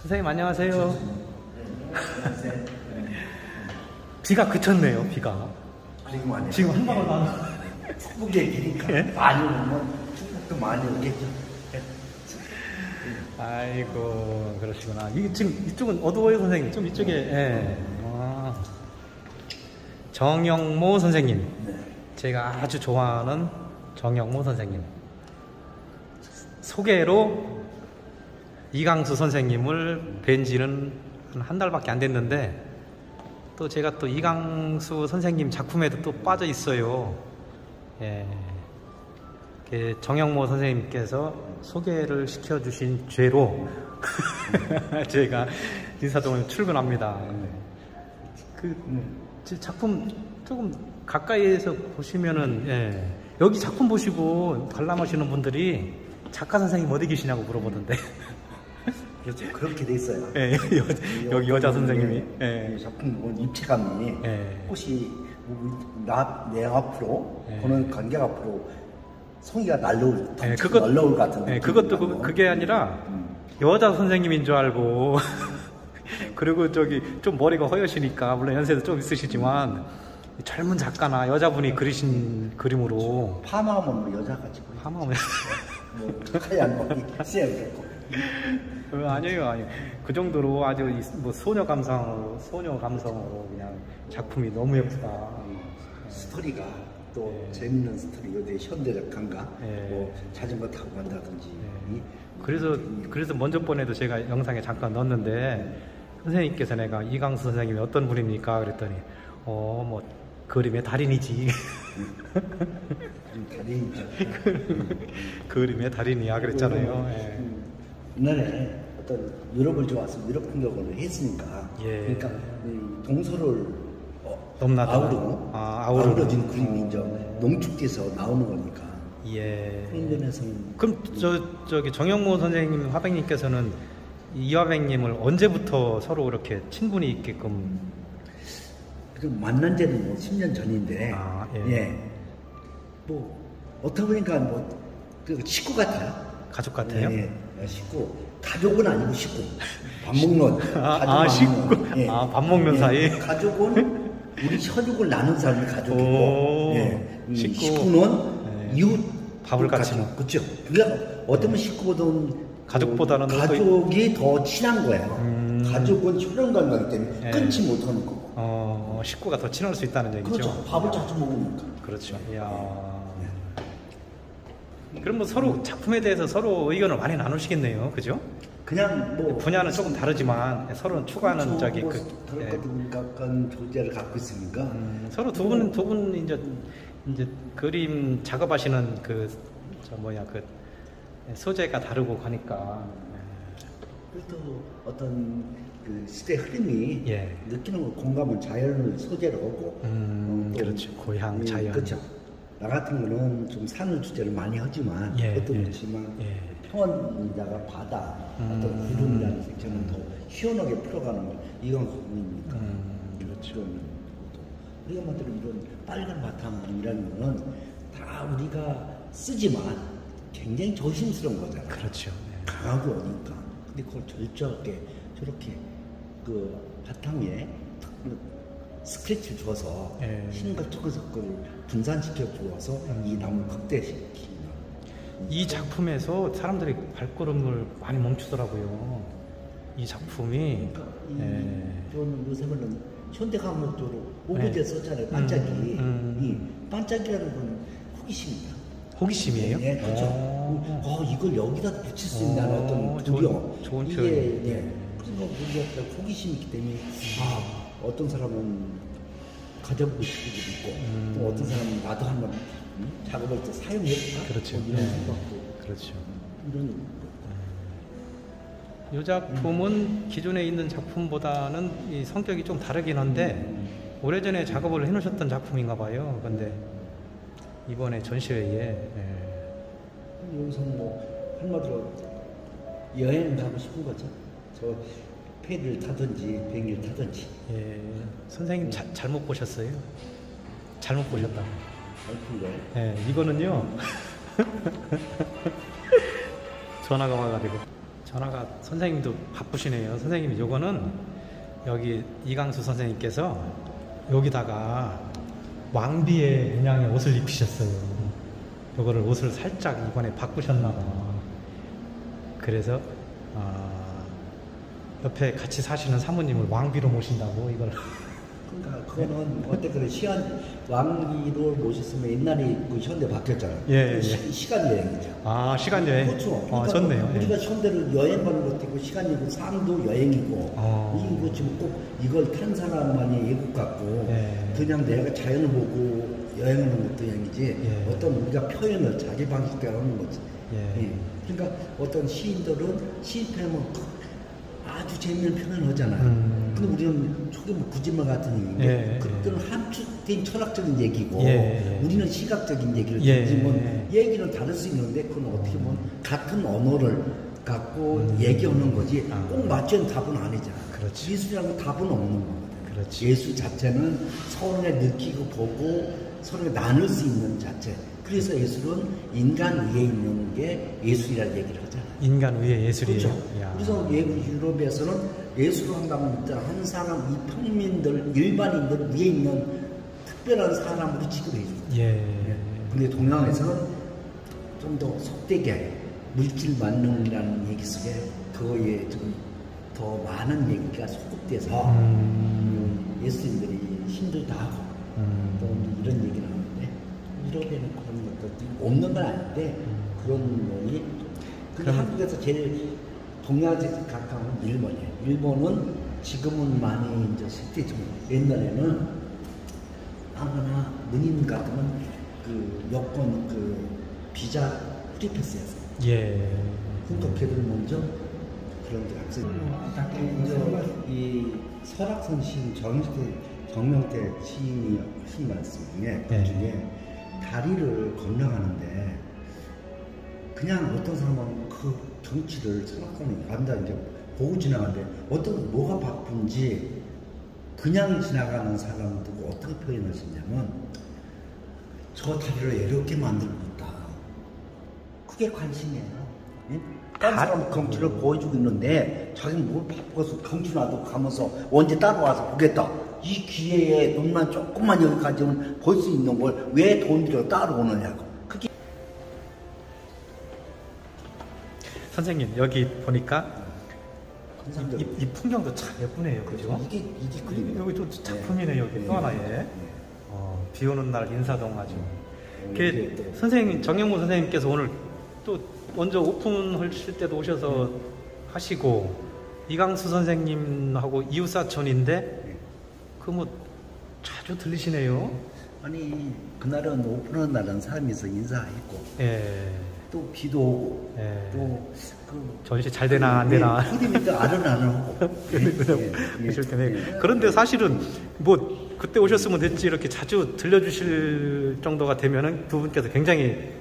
선생님 안녕하세요. 비가 그쳤네요. 비가 지금 한 방울 안 축복이 되니까 예? 많이 오면 축복도 많이 오겠죠. 아이고 그러시구나. 지금 이쪽은 어두워요 선생님. 좀 이쪽에 예. 정영모 선생님. 제가 아주 좋아하는 정영모 선생님 소개로 이강수 선생님을 뵌 지는 한 달밖에 안 됐는데 또 제가 또 이강수 선생님 작품에도 또 빠져 있어요. 예. 정영모 선생님께서 소개를 시켜주신 죄로 제가 인사동을 출근합니다. 그 작품 조금 가까이에서 보시면은 예. 여기 작품 보시고 관람하시는 분들이 작가 선생님 어디 계시냐고 물어보던데. 그렇죠. 그렇게 돼 있어요. 예, 여기 여자 선생님이 예. 작품 입체감이 예. 혹시 내 앞으로 보는 관객 앞으로 송이가 날라올 것 같은데. 그것도 그게 아니라 여자 선생님인 줄 알고 그리고 저기 좀 머리가 허여시니까 물론 연세도 좀 있으시지만 젊은 작가나 여자분이 그리신 그림으로 파마하면 뭐 여자같이 보이죠. 파마하면 뭐 하얀 머리 쎄고. 아니에요. 그 정도로 아주 뭐 소녀 감성으로 그냥 작품이 너무 예쁘다. 스토리가 또 재밌는 스토리, 요새 현대적 감각, 뭐 자전거 타고 간다든지. 그래서 먼저 번에도 제가 영상에 잠깐 넣었는데 선생님께서 내가 이강수 선생님이 어떤 분입니까? 그랬더니 뭐 그림의 달인이지. 달인이죠. 그림의 달인이야 그랬잖아요. 옛날에 어떤 유럽을 좋아서 유럽 풍경을 했으니까, 그러니까 동서를 아우러진 그림이죠. 농축돼서 나오는 거니까. 예. 그런 면에서는. 그럼 저기 정영모 선생님 화백님께서는 이 화백님을 언제부터 서로 이렇게 친분이 있게끔? 만난 지는 뭐 10년 전인데, 뭐 어떻게 보니까 뭐 식구 같아요. 가족 같아요? 식구. 가족은 아니고 식구. 밥 먹는. 식구. 밥 먹는 사이. 가족은 우리 혈육을 나눈 사람이 가족이고, 식구는 이웃 밥을 같이 먹고. 그렇죠. 그러니까 어떤 식구보다는 가족보다는 가족이 더 친한 거예요. 가족은 혈연 관계이기 때문에 끊지 못하는 거고. 식구가 더 친할 수 있다는 얘기죠. 그렇죠. 밥을 자주 먹으니까. 그렇죠. 이야. 그럼 뭐 서로 작품에 대해서 서로 의견을 많이 나누시겠네요, 그죠? 그냥 뭐 분야는 조금 다르지만 서로 추구하는 저기 다른 조제를 갖고 있으니까 서로 두 분 이제 그림 작업하시는 그 소재가 다르고 가니까 또 어떤 그 시대 흐름이 느끼는 공감은 자연을 소재로 하고 그렇죠. 고향 자연. 그렇죠. 나 같은 거는 좀 산을 주제로 많이 하지만 그것도 그렇지만 평원자가 바다 어떤 구름이라는 색채는 더 시원하게 풀어가는 건 이강수님이니까. 그렇죠. 우리가 만들어 이런 빨간 바탕이라는 거는 다 우리가 쓰지만 굉장히 조심스러운 거잖아요. 그렇죠. 강하고 오니까. 근데 그걸 절저하게 저렇게 그 바탕에 스크래치를 줘서 흰걸 통해서 그걸 분산시켜 주어서 이 나무를 극대시키는. 이 작품에서 사람들이 발걸음을 많이 멈추더라고요. 이 작품이. 저는 요새는 현대감독적으로 오브제 썼잖아요. 반짝이. 이 반짝이라는 건 호기심입니다. 호기심이에요? 네, 그렇죠. 이걸 여기다 붙일 수 있다는 어떤 두려움. 좋은 표현이에요. 우리가 호기심이 있기 때문에 어떤 사람은 가져보고 싶은 게 있고 또 어떤 사람은 나도 한번 작업할 때 사용해볼까? 그렇죠. 이런 생각도. 그렇죠. 이런 이 작품은 기존에 있는 작품보다는 이 성격이 좀 다르긴 한데 오래전에 작업을 해놓으셨던 작품인가 봐요. 근데 이번에 전시회에 여기서는 뭐 한마디로 여행 가고 싶은 거죠. 저 페리를 타든지 비행기를 타든지. 선생님 잘못 보셨어요? 잘못 보셨다고. 잘본 거예요? 이거는요. 전화가 와가지고 전화가 선생님도 바쁘시네요. 선생님 요거는 여기 이강수 선생님께서 여기다가 왕비의 문양의 옷을 입히셨어요. 요거를 옷을 살짝 이번에 바꾸셨나봐. 그래서 옆에 같이 사시는 사모님을 왕비로 모신다고 이걸. 그러니까 그거는 어때 그래 왕비로 모셨으면 옛날에 그 현대 바뀌었잖아요. 예, 예. 시간 여행이죠. 아 시간 여행. 그렇죠. 그러니까 좋네요. 우리가 예. 현대를 여행 가는 것도 있고 시간이고 삶도 여행이고 이거 지금 꼭 이걸 탄 사람만이 예국 같고 예. 그냥 내가 자연을 보고 여행하는 것도 여행이지 예. 어떤 우리가 표현을 자기 방식대로 하는 거지. 예. 예. 그러니까 어떤 시인들은 시인 표현은 아주 재미있는 표현을 하잖아요. 근데 우리는 속에 뭐 구짓말 같은 얘기인데 예, 그들은 함축된 철학적인 얘기고 예, 우리는 시각적인 얘기를 예, 듣지만 얘기는 다를 수 있는데 그건 어떻게 보면 같은 언어를 갖고 얘기하는 거지 꼭 맞춘 답은 아니잖아. 그렇지. 미술이라는 건 답은 없는 거거든. 그렇지. 예술 자체는 서로가 느끼고 보고 서로가 나눌 수 있는 자체. 그래서 예술은 인간 위에 있는 게 예술이라는 얘기를 하잖아. 인간 위에 예술이에요. 그렇죠. 그래서 외국 유럽에서는 예술을 한다면 한 사람, 이 평민들, 일반인들 위에 있는 특별한 사람으로 취급해줘요. 예. 근데 동양에서는 좀 더 속되게 물질 만능이라는 얘기 속에 그거에 좀 더 많은 얘기가 소급돼서 예술인들이 힘들다 하고 또 이런 얘기를 하는데 유럽에는 그런 것도 없는 건 아닌데 그런 면이 근데 한국에서 제일 동양에 가까운 일본이에요. 일본은 지금은 많이 이제 실제지만 옛날에는 아무나 문인 같으면 그 여권 그 비자 프리패스였어요. 예. 그러니까 걔들 먼저 그런 게 학생. 이 설악산 시인 정명태 시인이 하신 말씀 중에 그 중에 다리를 건너가는데 그냥 어떤 사람은 그 경치를 설악산에 앉아 이제 보고 지나가는데 어떤 뭐가 바쁜지 그냥 지나가는 사람도 어떻게 표현할 수 있냐면 저 다리를 이렇게 만들고 있다. 그게 관심이에요. 예? 다른 사람은 경치를 보여주고 있는데 자기는 뭘 바빠서 경치 나도 가면서 언제 따라와서 보겠다. 이 기회에 눈만 조금만 여기까지는 볼 수 있는 걸 왜 돈 들여 따라오느냐고. 그게 선생님 여기 보니까 이 풍경도 참 예쁘네요, 그죠? 이게 그림이에요. 여기 또 작품이네 여기 또 하나에. 비 오는 날 인사동 아주. 선생님 정영모 선생님께서 오늘 또 먼저 오픈하실 때도 오셔서 하시고 이강수 선생님하고 이웃사촌인데 그 뭐 자주 들리시네요. 아니 그날은 오픈한 날은 사람이서 인사했고 또 비도 오고 또 그 전시 잘 되나 안 되나 그림이 또 아른아른하고 그런데 사실은 뭐 그때 오셨으면 됐지 이렇게 자주 들려주실 정도가 되면은 두 분께서 굉장히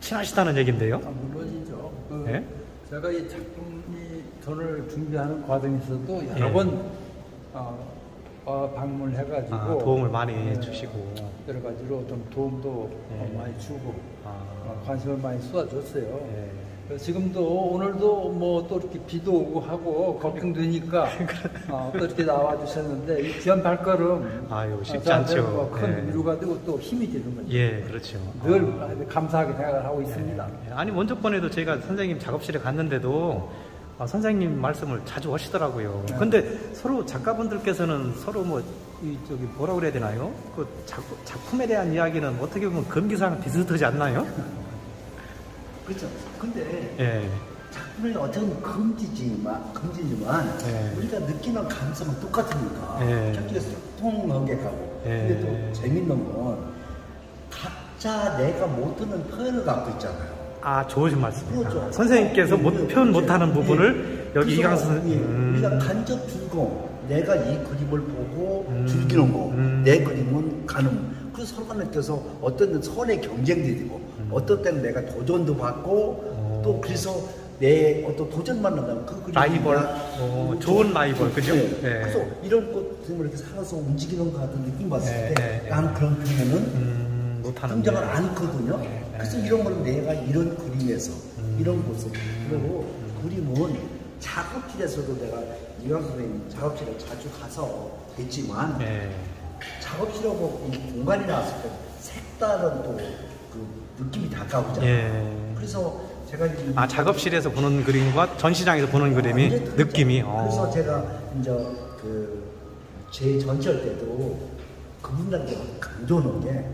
친하시다는 얘긴데요. 물론이죠. 네? 제가 이 작품이 전을 준비하는 과정에서도 여러 번 방문해가지고 도움을 많이 주시고 여러 가지로 좀 도움도 많이 주고 관심을 많이 쏟아줬어요. 그래서 지금도 오늘도 뭐 또 이렇게 비도 오고 하고 걱정되니까 또 이렇게 나와주셨는데 이 귀한 발걸음 쉽지 않죠. 큰 위로가 되고 또 힘이 되는 거죠. 예, 그렇죠. 늘 감사하게 생각을 하고 있습니다. 아니 먼저 번에도 제가 선생님 작업실에 갔는데도 선생님 말씀을 자주 하시더라고요. 근데 서로 작가분들께서는 서로 뭐라 그래야 되나요? 그 작품에 대한 이야기는 어떻게 보면 금기사랑 비슷하지 않나요? 그렇죠. 근데 작품이 어쩌면 금지지만 우리가 느끼는 감성은 똑같으니까 저쪽에서 통넘겨가고 근데 또 재밌는 건 각자 내가 못하는 표현을 갖고 있잖아요. 좋으신 말씀입니다. 그렇죠. 선생님께서 표현 못하는 부분을 여기 이강수 선생님 우리가 간접 즐거움 내가 이 그림을 보고 즐기는 거 내 그림은 가능 그래서 서로 간에 껴서 어떤 때는 서로의 경쟁도 되고 어떤 때는 내가 도전도 받고 또 그래서 내 어떤 도전만 한다면 그 그림 라이벌 좋은 라이벌 그죠? 그래서 이런 것들을 이렇게 살아서 움직이는 것 같은 느낌 봤을 때 난 그런 표현은 성장을 않거든요. 그래서 이런 걸 내가 이런 그림에서 이런 모습 그리고 그림은 작업실에서도 내가 이광수 선생님 작업실에 자주 가서 뵀지만 작업실하고 이 공간이 나왔을 때 색다른 또 그 느낌이 다가오잖아요. 그래서 제가 이제 작업실에서 보는 그림과 전시장에서 보는 그림이 느낌이. 그래서 제가 이제 제 전시할 때도 그분들한테 강조하는 게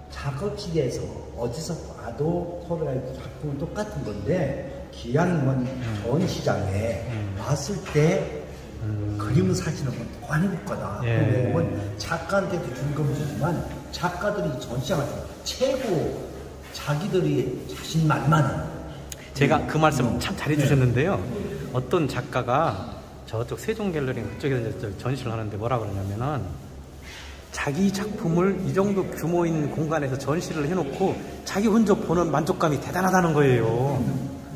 작업실에서 어디서 봐도 서로의 작품은 똑같은 건데 기왕이면 전시장에 왔을 때 그림을 사시는 건 더 행복하다. 왜냐면 작가한테도 즐거움이지만 작가들이 전시장에서 최고 자기들이 자신만만한. 제가 그 말씀 참 잘해주셨는데요. 어떤 작가가 저쪽 세종갤러리 그쪽에서 전시를 하는데 뭐라 그러냐면은 자기 작품을 이 정도 규모 있는 공간에서 전시를 해놓고 자기 혼자 보는 만족감이 대단하다는 거예요.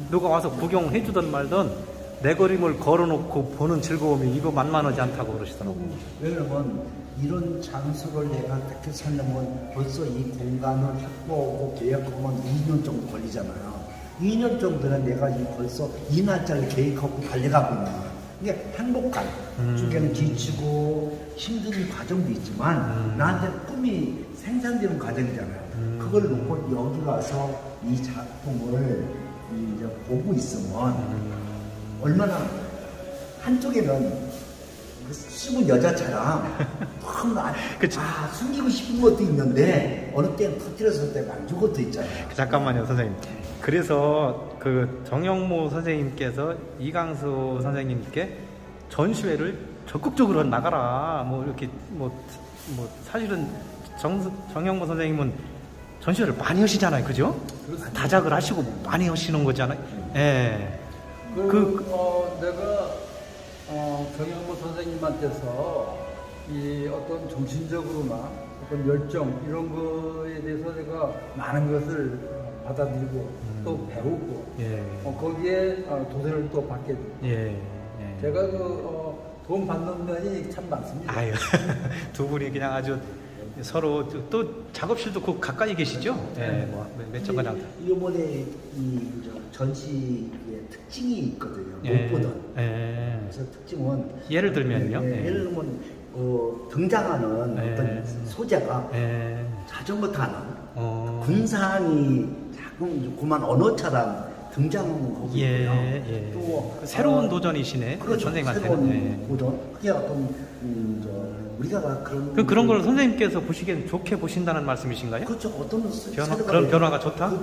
누가 와서 구경해 주든 말든 내 그림을 걸어놓고 보는 즐거움이 이거 만만하지 않다고 그러시더라고요. 왜냐면 이런 장소를 내가 택해 살려면 벌써 이 공간을 확보하고 계약하면 2년 정도 걸리잖아요. 2년 정도는 내가 벌써 이 날짜를 계획하고 달려가고 있는 거예요. 이게 행복감 쪽에는 지치고 힘든 과정도 있지만 나한테 꿈이 생산되는 과정이잖아요. 그걸 놓고 여기 와서 이 작품을 이제 보고 있으면 얼마나 한쪽에는 숨은 여자처럼 숨기고 싶은 것도 있는데 어느 때는 터뜨렸을 때 만진 것도 있잖아요. 잠깐만요, 선생님. 그래서 그 정영모 선생님께서 이광수 선생님께 전시회를 적극적으로 나가라. 뭐 이렇게 뭐 사실은 정영모 선생님은 전시회를 많이 하시잖아요, 그죠? 그렇습니다. 다작을 하시고 많이 하시는 거잖아요. 예. 내가 정영모 선생님한테서 이 어떤 정신적으로나 어떤 열정 이런 거에 대해서 내가 많은 것을 받아들이고 또 배우고 거기에 도전을 또 받게 되고 제가 도움 받는 면이 참 많습니다. 아유, 두 분이 그냥 아주 서로 또 작업실도 그 가까이 계시죠? 몇 정거장. 이번에 이 전시의 특징이 있거든요. 못 보던. 그래서 특징은 예를 들면요. 예를 들면 등장하는 어떤 소재가 자전거 타는 군상이 자꾸만 언어처럼 등장하는 거고요. 또 새로운 도전이시네. 그렇죠. 선생님한테는. 새로운 도전. 그게 어떤 우리가 그런 걸 선생님께서 보시기엔 좋게 보신다는 말씀이신가요? 그렇죠. 어떤 그런 변화가 좋다?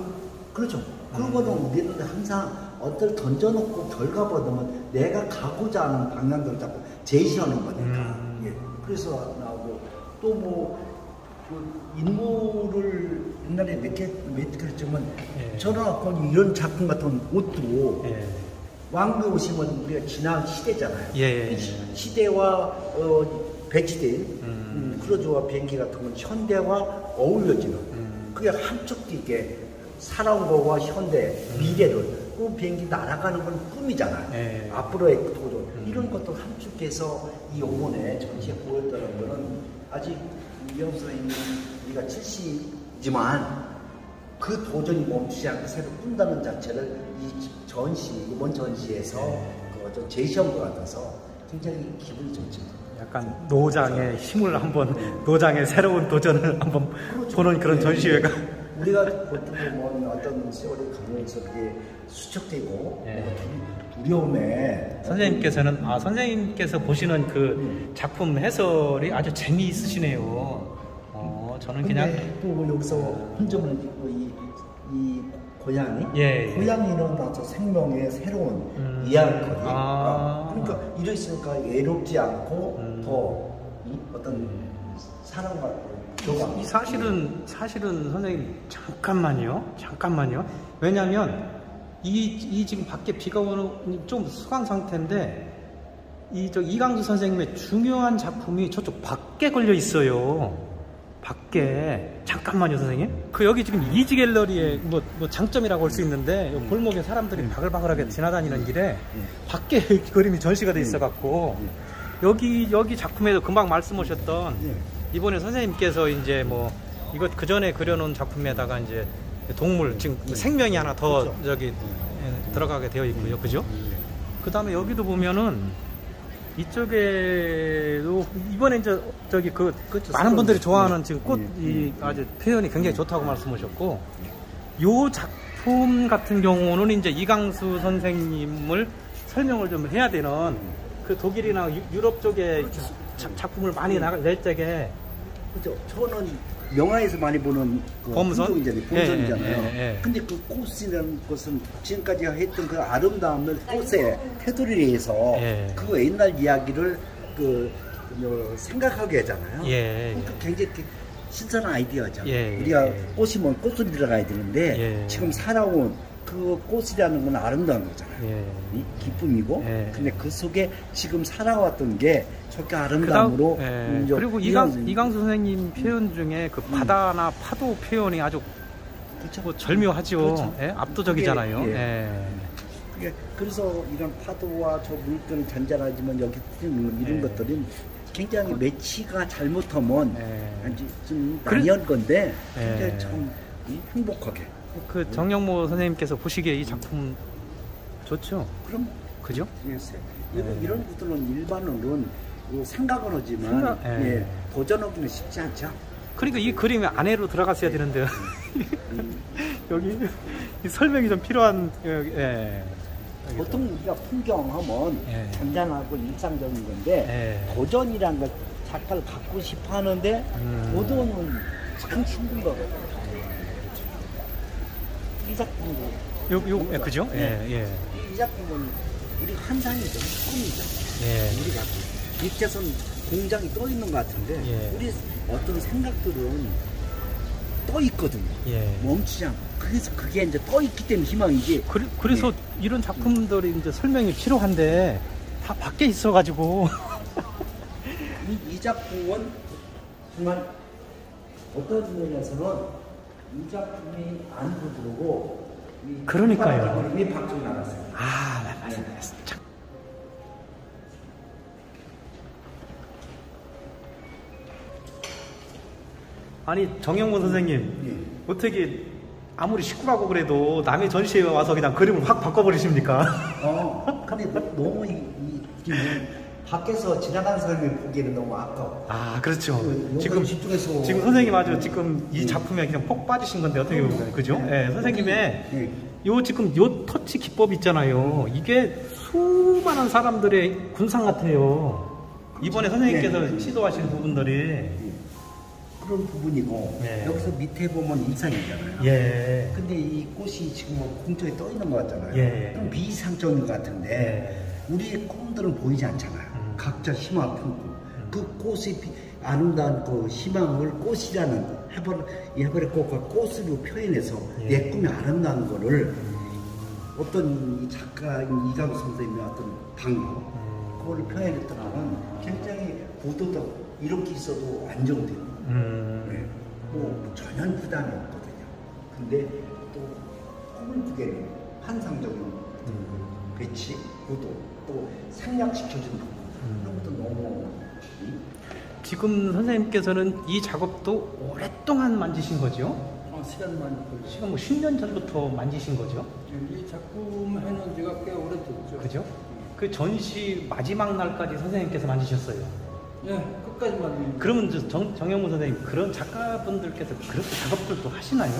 그렇죠. 그러고는 우리는 항상 어떤 던져놓고 결과보다는 내가 가고자 하는 방향들을 자꾸 제시하는 거니까. 그래서 나오고 또 인물을 옛날에 몇 개 그랬지만 저는 이런 작품 같은 옷도 왕비 옷이면 우리가 지난 시대잖아요. 시대와 배치된 크루즈와 비행기 같은 건 현대와 어울려지는 그게 한쪽도 있게 살아온 거와 현대 미래를 그 비행기 날아가는 건 꿈이잖아요. 앞으로의 도전 이런 것도 함축해서 이 요번에 전시에 보였다는 거는 아직 이광수 선생님은 우리가 70이지만 그 도전이 멈추지 않고 새로 꾼다는 자체를 이번 전시에서 그 어떤 제시한 것 같아서 굉장히 기분이 좋습니다. 약간 노장의 힘을 한번 노장의 새로운 도전을 한번 보는 그런 전시회가 우리가 보통 보면 어떤 세월이 가면서 그게 수척되고 두려움에 선생님께서 보시는 그 작품 해설이 아주 재미있으시네요. 저는 그냥 또 여기서 흔적을 띠고 이 고양이 고양이는 어떤 생명의 새로운 이야기거리. 그러니까 이랬으니까 외롭지 않고 더 어떤 사랑과 사실은 선생님 잠깐만요. 왜냐하면 이 지금 밖에 비가 오는 좀 수강 상태인데 이광수 선생님의 중요한 작품이 저쪽 밖에 걸려 있어요. 밖에 잠깐만요, 선생님. 여기 지금 이지 갤러리의 뭐 장점이라고 할 수 있는데 골목에 사람들이 바글바글하게 지나다니는 길에 밖에 그림이 전시가 돼 있어갖고 여기 작품에도 금방 말씀하셨던 이번에 선생님께서 이제 이거 그 전에 그려놓은 작품에다가 이제 동물 지금 생명이 하나 더 들어가게 되어 있고요, 그죠? 그 다음에 여기도 보면은 이쪽에도 이번에 이제 저기 그렇죠. 많은 분들이 좋아하는 지금 꽃이 아주 표현이 굉장히 좋다고 말씀하셨고, 요 작품 같은 경우는 이제 이강수 선생님을 설명을 좀 해야 되는 그 독일이나 유럽 쪽에 그렇죠. 작품을 많이 낼 때게. 그렇죠. 저는 영화에서 많이 보는 그 범선이잖아요. 근데 그 꽃이라는 것은 지금까지 했던 그 아름다움을 꽃의 테두리에 의해서 그 옛날 이야기를 생각하게 하잖아요. 그러니까 굉장히 신선한 아이디어죠. 우리가 꽃이면 꽃을 들어가야 되는데 지금 살아온 그 꽃이라는 건 아름다운 거잖아요. 기쁨이고. 근데 그 속에 지금 살아왔던 게 저렇게 아름다움으로. 그리고 이강수 선생님 표현 중에 그 바다나 파도 표현이 아주 그렇죠. 뭐 절묘하죠. 그렇죠. 압도적이잖아요. 그래서 이런 파도와 저 물결은 잔잔하지만 여기 뜨는 이런 것들은 굉장히 매치가 잘못하면 좀 난이한 건데 굉장히 참 행복하게. 그 정영모 선생님께서 보시기에 이 작품 좋죠? 그럼 그죠? 이런 것들은 일반으로는 생각은 하지만 도전하기는 쉽지 않죠. 그러니까 이 그림이 안으로 들어갔어야 되는데 여기 설명이 좀 필요한. 보통 우리가 풍경하면 잔잔하고 일상적인 건데 도전이라는 걸 작가를 갖고 싶어 하는데 도전은 참 힘든 거거든요. 이 작품도 그죠? 이 작품은 우리 환상이죠. 꿈이죠. 우리가 밑에선 공장이 떠 있는 것 같은데 우리 어떤 생각들은 떠 있거든요. 멈추지 않고. 그래서 그게 이제 떠 있기 때문에 희망이지. 그래서 이런 작품들이 이제 설명이 필요한데 다 밖에 있어가지고. 이 작품은 정말 어떤 면에서는 이 작품이 안 부드러고 그러니까요. 그림이 밖으로 나갔어요. 맞습니다. 아니 정영모 선생님 어떻게 아무리 식구라고 그래도 남의 전시회에 와서 그냥 그림을 확 바꿔버리십니까? 근데 너무 밖에서 지나가는 사람이 보기에는 너무 아까워. 그렇죠. 지금 선생님 아주 지금 이 작품에 그냥 폭 빠지신 건데 어떻게 보면 그죠? 선생님의 지금 터치 기법 있잖아요. 이게 수많은 사람들의 군상 같아요. 이번에 선생님께서 시도하신 부분들이 그런 부분이고 여기서 밑에 보면 인상이잖아요. 근데 이 꽃이 지금 공중에 떠 있는 것 같잖아요. 좀 비상적인 것 같은데 우리의 꿈들은 보이지 않잖아요. 각자 희망을 품고 그 꽃의 아름다운 그 희망을 꽃이라는 해바라기 꽃과 꽃으로 표현해서 내 꿈이 아름다운 거를 어떤 이 작가인 이강수 선생님의 어떤 방법 그걸 표현했다면 굉장히 보도도 이렇게 있어도 안정되고 뭐 전혀 부담이 없거든요. 근데 또 꿈을 꾸게는 환상적인 배치, 보도, 또 생략시켜주는 부분 그런 것도 너무. 지금 선생님께서는 이 작업도 오랫동안 만지신 거죠? 시간 많이 걸리죠. 시간 뭐 10년 전부터 만지신 거죠? 이 작품 해놓은 지가 꽤 오래됐죠. 그죠? 그 전시 마지막 날까지 선생님께서 만지셨어요. 끝까지 만지는. 그러면 정영모 선생님, 그런 작가분들께서 그렇게 작업들도 하시나요?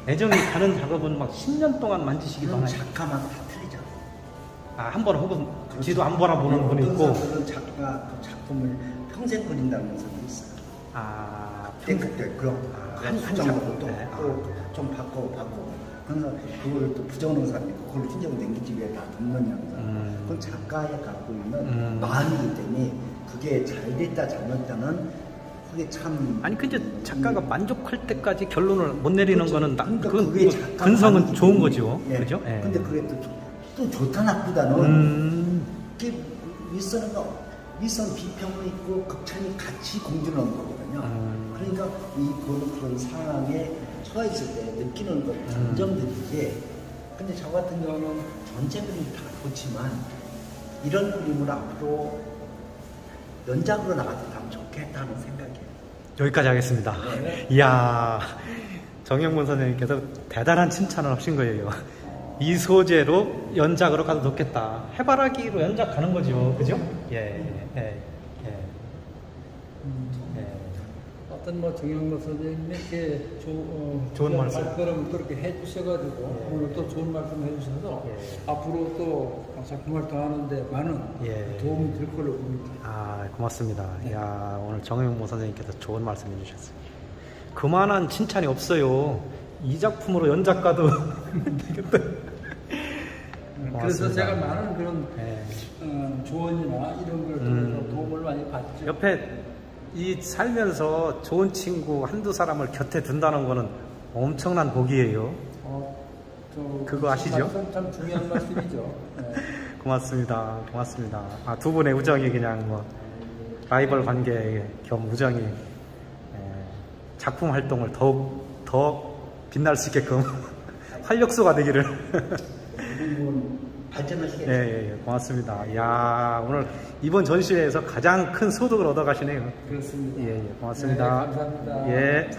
애정이 가는 작업은 막 10년 동안 만지시기도 하나요? 작가마다 다 틀리죠. 한 번 혹은 뒤도 안 보는 분이 있고. 어떤 사람들은 작품을 평생 그린다는 사람이 있어요. 그때 그럼 한 작업을 또좀 바꾸고 그래서 그걸 또 부정하는 사람이 있고 그걸 진정을 남기지 위해 다 돕는 양상. 그건 작가에 갖고 있는 마음이기 때문에 그게 잘 됐다 잘못됐다는 그게 참. 아니 근데 작가가 만족할 때까지 결론을 못 내리는 거는 그게 근성은 좋은 거죠. 그죠? 근데 그게 또 좋다 나쁘다는 그게 윗선 비평은 있고 극찬이 같이 공존하는 거거든요. 그러니까 그런 상황에 처해있을 때 느끼는 것 감정들이지. 근데 저 같은 경우는 전체 그림이 다 좋지만 이런 그림을 앞으로 연작으로 나갔으면 좋겠다는 생각이에요. 여기까지 하겠습니다. 이야, 정영문 선생님께서 대단한 칭찬을 하신 거예요. 이 소재로 연작으로 가도 좋겠다. 해바라기로 연작 가는 거죠, 그죠? 예. 어떤 뭐 정영모 선생님이 이렇게 좋은 말씀 또 이렇게 해주셔가지고 오늘 또 좋은 말씀 해주셔서 앞으로 또 작품 활동하는데 많은 도움이 될 걸로 봅니다. 아, 고맙습니다. 야, 오늘 정영모 선생님께서 좋은 말씀 해주셨어요. 그만한 칭찬이 없어요. 이 작품으로 연작 가도 되겠다. 그래서 제가 많은 그런 조언이나 이런 걸 통해서 도움을 많이 받죠. 옆에 이 살면서 좋은 친구 한두 사람을 곁에 둔다는 거는 엄청난 복이에요. 그거 아시죠? 참 중요한 말씀이죠. 고맙습니다. 고맙습니다. 아, 두 분의 우정이 그냥 뭐 라이벌 관계 겸 우정이 작품 활동을 더 빛날 수 있게끔 활력소가 되기를. 발전하시겠죠. 예, 고맙습니다. 야, 오늘 이번 전시회에서 가장 큰 소득을 얻어 가시네요. 그렇습니다. 예, 고맙습니다. 네, 감사합니다. 예.